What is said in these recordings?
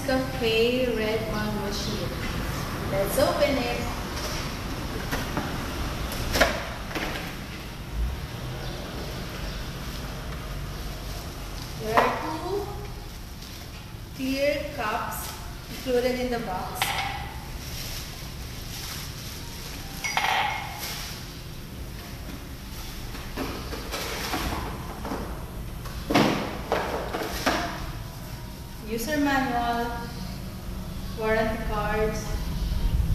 Nescafe Red Mug machine. Let's open it. There are two clear cups included in the box. User manual, warranty cards,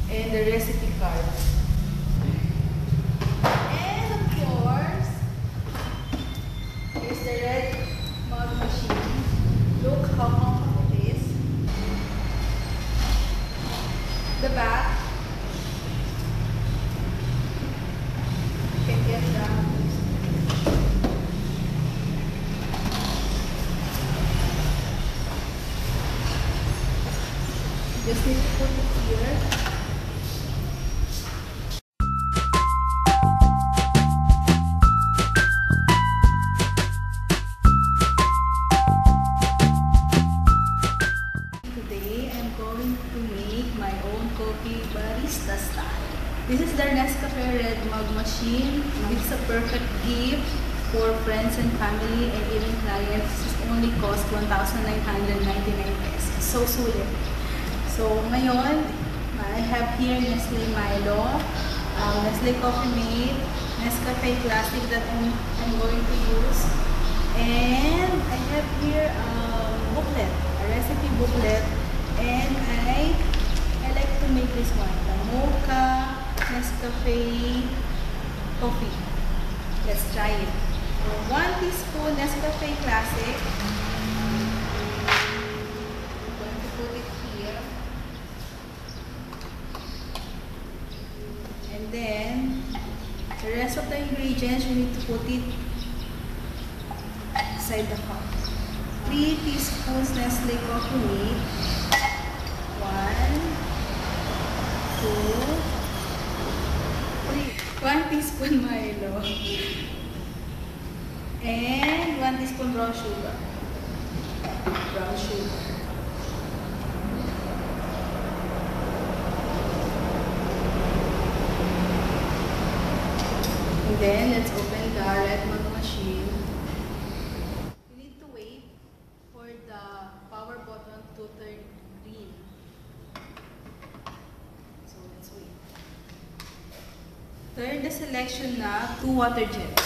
and the recipe cards. And of course, here's the red mug machine. Look how comfortable it is. The back, you can get down. Just need to put it here. Today, I'm going to make my own coffee barista style. This is the Nescafe Red Mug machine. It's a perfect gift for friends and family and even clients. This only cost 1,999 pesos. So sulit. So, ngayon, I have here Nestle Milo, Nestle Coffee Mate, Nescafe Classic that I'm going to use. And I have here a booklet, a recipe booklet. And I like to make this one, the Mocha Nescafe Coffee. Let's try it. 1 teaspoon Nescafe Classic. I'm going to put it here. And then, the rest of the ingredients, you need to put it inside the cup. 3 teaspoons Nestle Coffee Mate. 1, 2, 3. 1 teaspoon Milo. And 1 teaspoon brown sugar. Brown sugar. And then, let's open the red mug machine. You need to wait for the power button to turn green. So, let's wait. Turn the selection na to water jet.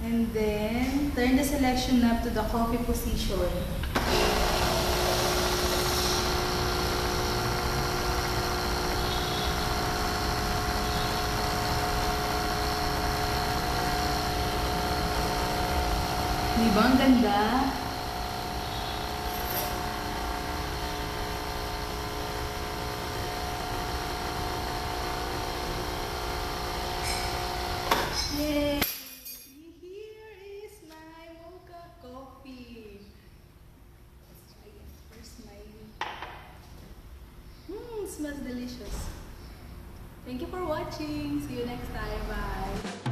And then, turn the selection knob to the coffee position. Di ba ang ganda? Yay! Smells delicious. Thank you for watching. See you next time. Bye.